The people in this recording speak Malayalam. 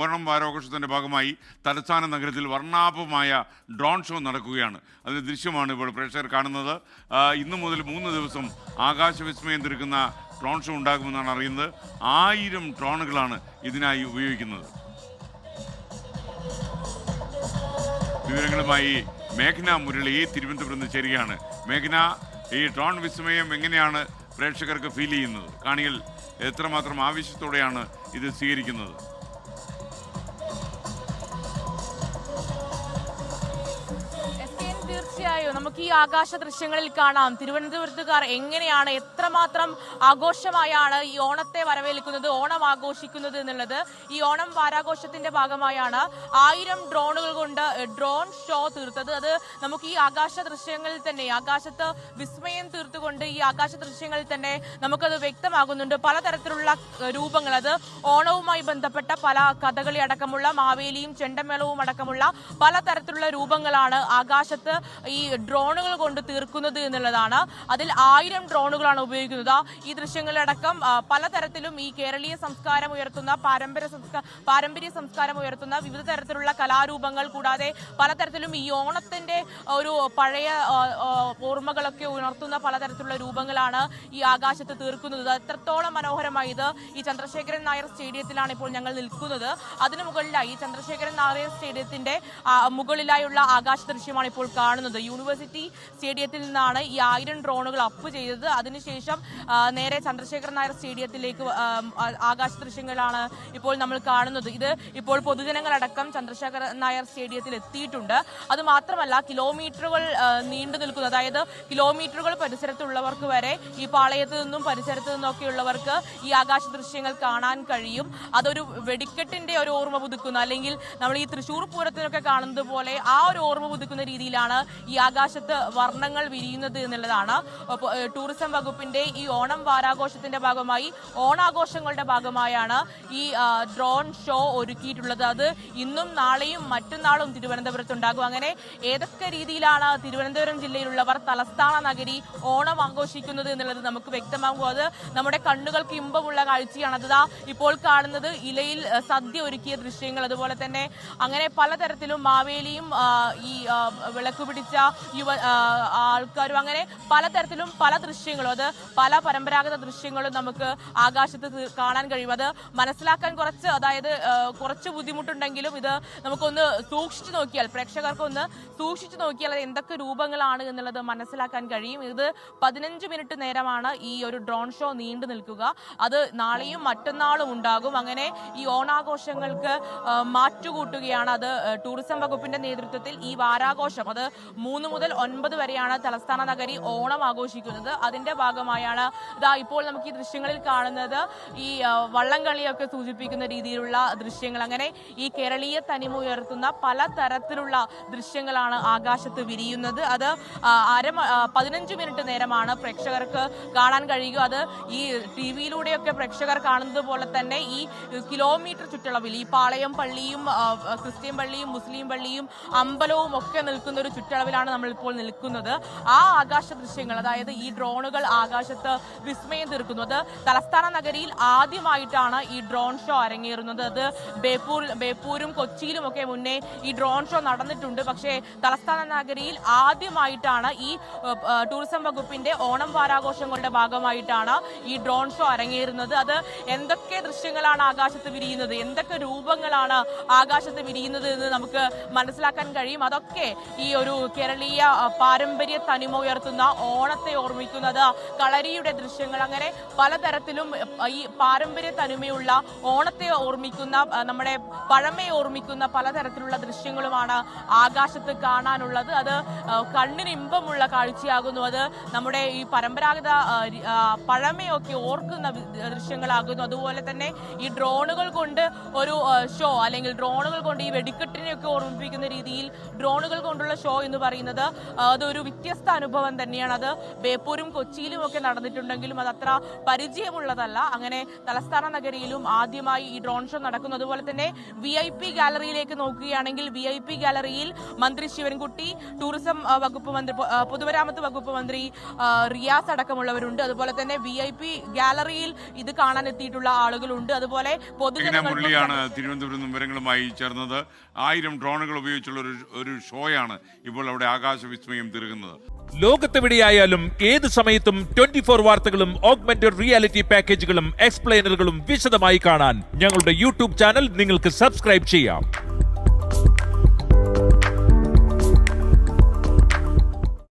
ഓണം വാരാഘോഷത്തിൻ്റെ ഭാഗമായി തലസ്ഥാന നഗരത്തിൽ വർണ്ണാഭമായ ഡ്രോൺ ഷോ നടക്കുകയാണ്. അതിൻ്റെ ദൃശ്യമാണ് ഇപ്പോൾ പ്രേക്ഷകർ കാണുന്നത്. ഇന്നു മുതൽ 3 ദിവസം ആകാശവിസ്മയം തീർക്കുന്ന ഡ്രോൺ ഷോ ഉണ്ടാകുമെന്നാണ് അറിയുന്നത്. 1000 ഡ്രോണുകളാണ് ഇതിനായി ഉപയോഗിക്കുന്നത്. വിവരങ്ങളുമായി മേഘ്ന മുരളി തിരുവനന്തപുരത്ത് നിന്ന് ചേരുകയാണ്. മേഘ്ന, ഈ ഡ്രോൺ വിസ്മയം എങ്ങനെയാണ് പ്രേക്ഷകർക്ക് ഫീൽ ചെയ്യുന്നത്? കാണികൾ എത്രമാത്രം ആവേശത്തോടെയാണ് ഇത് സ്വീകരിക്കുന്നത്? തീർച്ചയായും നമുക്ക് ഈ ആകാശ ദൃശ്യങ്ങളിൽ കാണാം തിരുവനന്തപുരത്തുകാർ എങ്ങനെയാണ് എത്രമാത്രം ആഘോഷമായാണ് ഈ ഓണത്തെ വരവേൽക്കുന്നത്, ഓണം ആഘോഷിക്കുന്നത് എന്നുള്ളത്. ഈ ഓണം വാരാഘോഷത്തിന്റെ ഭാഗമായാണ് 1000 ഡ്രോണുകൾ കൊണ്ട് ഡ്രോൺ ഷോ തീർത്തത്. അത് നമുക്ക് ഈ ആകാശ ദൃശ്യങ്ങളിൽ തന്നെ, ആകാശത്ത് വിസ്മയം തീർത്തുകൊണ്ട് ഈ ആകാശ ദൃശ്യങ്ങളിൽ തന്നെ നമുക്കത് വ്യക്തമാകുന്നുണ്ട്. പലതരത്തിലുള്ള രൂപങ്ങൾ, അത് ഓണവുമായി ബന്ധപ്പെട്ട പല കഥകളി അടക്കമുള്ള മാവേലിയും ചെണ്ടമേളവും അടക്കമുള്ള പലതരത്തിലുള്ള രൂപങ്ങളാണ് ആകാശത്ത് ഈ ഡ്രോണുകൾ കൊണ്ട് തീർക്കുന്നത് എന്നുള്ളതാണ്. അതിൽ 1000 ഡ്രോണുകളാണ് ഉപയോഗിക്കുന്നത്. ഈ ദൃശ്യങ്ങളിലടക്കം പലതരത്തിലും ഈ കേരളീയ സംസ്കാരം ഉയർത്തുന്ന പാരമ്പര്യ സംസ്കാരം ഉയർത്തുന്ന വിവിധ തരത്തിലുള്ള കലാരൂപങ്ങൾ, കൂടാതെ പലതരത്തിലും ഈ ഓണത്തിന്റെ ഒരു പഴയ ഓർമ്മകളൊക്കെ ഉണർത്തുന്ന പലതരത്തിലുള്ള രൂപങ്ങളാണ് ഈ ആകാശത്ത് തീർക്കുന്നത്. എത്രത്തോളം മനോഹരമായി ഇത് ഈ ചന്ദ്രശേഖരൻ നായർ സ്റ്റേഡിയത്തിലാണ് ഇപ്പോൾ ഞങ്ങൾ നിൽക്കുന്നത്. അതിനു മുകളിലായി ഈ ചന്ദ്രശേഖരൻ നായർ സ്റ്റേഡിയത്തിന്റെ മുകളിലായുള്ള ആകാശ ദൃശ്യമാണ് ഇപ്പോൾ കാണുന്നത്. യൂണിവേഴ്സിറ്റി സ്റ്റേഡിയത്തിൽ നിന്നാണ് ഈ 1000 ഡ്രോണുകൾ അപ്പ് ചെയ്തത്. അതിനുശേഷം നേരെ ചന്ദ്രശേഖരൻ നായർ സ്റ്റേഡിയത്തിലേക്ക് ആകാശ ദൃശ്യങ്ങളാണ് ഇപ്പോൾ നമ്മൾ കാണുന്നത്. ഇത് ഇപ്പോൾ പൊതുജനങ്ങളടക്കം ചന്ദ്രശേഖരൻ നായർ സ്റ്റേഡിയത്തിൽ എത്തിയിട്ടുണ്ട്. അത് മാത്രമല്ല, കിലോമീറ്ററുകൾ നീണ്ടു നിൽക്കുന്നത്, അതായത് കിലോമീറ്ററുകൾ പരിസരത്തുള്ളവർക്ക് വരെ, ഈ പാളയത്ത് നിന്നും പരിസരത്ത് നിന്നൊക്കെയുള്ളവർക്ക് ഈ ആകാശ ദൃശ്യങ്ങൾ കാണാൻ കഴിയും. അതൊരു വെടിക്കെട്ടിന്റെ ഒരു ഓർമ്മ പുതുക്കുന്ന, അല്ലെങ്കിൽ നമ്മൾ ഈ തൃശ്ശൂർ പൂരത്തിനൊക്കെ കാണുന്നത് പോലെ ആ ഒരു ഓർമ്മ പുതുക്കുന്ന രീതിയിലാണ് ഈ ആകാശത്ത് വർണ്ണങ്ങൾ വിരിയുന്നത് എന്നുള്ളതാണ്. ടൂറിസം വകുപ്പിന്റെ ഈ ഓണം വാരാഘോഷത്തിന്റെ ഭാഗമായി, ഓണാഘോഷങ്ങളുടെ ഭാഗമായാണ് ഈ ഡ്രോൺ ഷോ ഒരുക്കിയിട്ടുള്ളത്. അത് ഇന്നും നാളെയും മറ്റന്നാളും തിരുവനന്തപുരത്തുണ്ടാകും. അങ്ങനെ ഏതൊക്കെ രീതിയിലാണ് തിരുവനന്തപുരം ജില്ലയിലുള്ളവർ തലസ്ഥാന നഗരി ഓണം ആഘോഷിക്കുന്നത് എന്നുള്ളത് നമുക്ക് വ്യക്തമാകും. അത് നമ്മുടെ കണ്ണുകൾക്ക് ഇമ്പമുള്ള കാഴ്ചയാണ്. അതാ ഇപ്പോൾ കാണുന്നത് ഇലയിൽ സദ്യ ഒരുക്കിയ ദൃശ്യങ്ങൾ. അതുപോലെ തന്നെ അങ്ങനെ പലതരത്തിലും മാവേലിയും ഈ വിളക്ക് പിടിച്ച ആൾക്കാരും, അങ്ങനെ പലതരത്തിലും പല ദൃശ്യങ്ങളും, അത് പല പരമ്പരാഗത ദൃശ്യങ്ങളും നമുക്ക് ആകാശത്ത് കാണാൻ കഴിയും. അത് മനസ്സിലാക്കാൻ കുറച്ച് ബുദ്ധിമുട്ടുണ്ടെങ്കിലും ഇത് നമുക്കൊന്ന് സൂക്ഷിച്ചു നോക്കിയാൽ, പ്രേക്ഷകർക്കൊന്ന് സൂക്ഷിച്ചു നോക്കിയാൽ അത് എന്തൊക്കെ രൂപങ്ങളാണ് എന്നുള്ളത് മനസ്സിലാക്കാൻ കഴിയും. ഇത് 15 മിനിറ്റ് നേരമാണ് ഈ ഒരു ഡ്രോൺ ഷോ നീണ്ടു നിൽക്കുക. അത് നാളെയും മറ്റന്നാളും ഉണ്ടാകും. അങ്ങനെ ഈ ഓണാഘോഷങ്ങൾക്ക് മാറ്റുകൂട്ടുകയാണ്. അത് ടൂറിസം വകുപ്പിന്റെ നേതൃത്വത്തിൽ ഈ വാരാഘോഷം, അത് 3 മുതൽ 9 വരെയാണ് തലസ്ഥാന നഗരി ഓണം ആഘോഷിക്കുന്നത്. അതിന്റെ ഭാഗമായാണ് ഇപ്പോൾ നമുക്ക് ഈ ദൃശ്യങ്ങളിൽ കാണുന്നത് ഈ വള്ളംകളിയൊക്കെ സൂചിപ്പിക്കുന്ന രീതിയിലുള്ള ദൃശ്യങ്ങൾ. അങ്ങനെ ഈ കേരളീയ തനിമ ഉയർത്തുന്ന പലതരത്തിലുള്ള ദൃശ്യങ്ങളാണ് ആകാശത്ത് വിരിയുന്നത്. അത് 15 മിനിറ്റ് നേരമാണ് പ്രേക്ഷകർക്ക് കാണാൻ കഴിയുക. അത് ഈ TV-യിലൂടെയൊക്കെ പ്രേക്ഷകർ കാണുന്നത് പോലെ തന്നെ ഈ കിലോമീറ്റർ ചുറ്റളവിൽ ഈ പാളയം പള്ളിയും ക്രിസ്ത്യൻ പള്ളിയും മുസ്ലിം പള്ളിയും അമ്പലവും ഒക്കെ നിൽക്കുന്ന ഒരു ചുറ്റളവിലാണ് നമ്മൾ ഇപ്പോൾ നിൽക്കുന്നത്. ആ ആകാശ ദൃശ്യങ്ങൾ, അതായത് ഈ ഡ്രോണുകൾ ആകാശത്ത് വിസ്മയം തീർക്കുന്നു. അത് തലസ്ഥാന നഗരിയിൽ ആദ്യമായിട്ടാണ് ഈ ഡ്രോൺ ഷോ അരങ്ങേറുന്നത്. അത് ബേപ്പൂരും കൊച്ചിയിലും ഒക്കെ മുന്നേ ഈ ഡ്രോൺ ഷോ നടന്നിട്ടുണ്ട്. പക്ഷേ തലസ്ഥാന നഗരിയിൽ ആദ്യമായിട്ടാണ് ഈ ടൂറിസം വകുപ്പിന്റെ ഓണം വാരാഘോഷങ്ങളുടെ ഭാഗമായിട്ടാണ് ഈ ഡ്രോൺ ഷോ അരങ്ങേറുന്നത്. അത് എന്തൊക്കെ ദൃശ്യങ്ങളാണ് ആകാശത്ത് വിരിയുന്നത്, എന്തൊക്കെ രൂപങ്ങളാണ് ആകാശത്ത് വിരിയുന്നത് എന്ന് നമുക്ക് മനസ്സിലാക്കാൻ കഴിയും. അതൊക്കെ ഈ ഒരു കേരളീയ പാരമ്പര്യ തനിമ ഉയർത്തുന്ന, ഓണത്തെ ഓർമ്മിക്കുന്നത് കളരിയുടെ ദൃശ്യങ്ങൾ, അങ്ങനെ പലതരത്തിലും ഈ പാരമ്പര്യ തനിമയുള്ള ഓണത്തെ ഓർമ്മിക്കുന്ന, നമ്മുടെ പഴമയെ ഓർമ്മിക്കുന്ന പലതരത്തിലുള്ള ദൃശ്യങ്ങളുമാണ് ആകാശത്ത് കാണാനുള്ളത്. അത് കണ്ണിന് ഇമ്പമുള്ള കാഴ്ചയാകുന്നു. അത് നമ്മുടെ ഈ പരമ്പരാഗത പഴമയൊക്കെ ഓർക്കുന്ന ദൃശ്യങ്ങളാകുന്നു. അതുപോലെ തന്നെ ഈ ഡ്രോണുകൾ കൊണ്ട് ഒരു ഷോ, അല്ലെങ്കിൽ ഡ്രോണുകൾ കൊണ്ട് ഈ വെടിക്കെട്ടിനെയൊക്കെ ഓർമ്മിപ്പിക്കുന്ന രീതിയിൽ ഡ്രോണുകൾ കൊണ്ടുള്ള ഷോ എന്ന് പറയുന്നത് എന്നുള്ളത് അതൊരു വ്യത്യസ്ത അനുഭവം തന്നെയാണ്. അത് ബേപ്പൂരും കൊച്ചിയിലും ഒക്കെ നടന്നിട്ടുണ്ടെങ്കിലും അത് അത്ര പരിചയമുള്ളതല്ല. അങ്ങനെ തലസ്ഥാന നഗരിയിലും ആദ്യമായി ഈ ഡ്രോൺ ഷോ നടക്കുന്നു. അതുപോലെ തന്നെ VIP ഗാലറിയിലേക്ക് നോക്കുകയാണെങ്കിൽ VIP ഗാലറിയിൽ മന്ത്രി ശിവൻകുട്ടി, ടൂറിസം വകുപ്പ് മന്ത്രി, പൊതുമരാമത്ത് വകുപ്പ് മന്ത്രി റിയാസ് അടക്കമുള്ളവരുണ്ട്. അതുപോലെ തന്നെ VIP ഗാലറിയിൽ ഇത് കാണാൻ എത്തിയിട്ടുള്ള ആളുകളുണ്ട്. അതുപോലെ മുരളിയാണ് തിരുവനന്തപുരം വിവരങ്ങളുമായി ചേർന്നത്. 1000 ഡ്രോണുകൾ ഉപയോഗിച്ചുള്ള ഒരു ഷോയാണ് ഇപ്പോൾ അവിടെ ആകാശ വിസ്മയം തീർക്കുന്നത്. ലോകത്തെവിടെയായാലും ഏത് സമയത്തും 24 വാർത്തകളും ഓഗ്മെന്റഡ് റിയാലിറ്റി പാക്കേജുകളും എക്സ്പ്ലെയിനറുകളും വിശദമായി കാണാൻ ഞങ്ങളുടെ YouTube ചാനൽ നിങ്ങൾക്ക് സബ്സ്ക്രൈബ് ചെയ്യാം.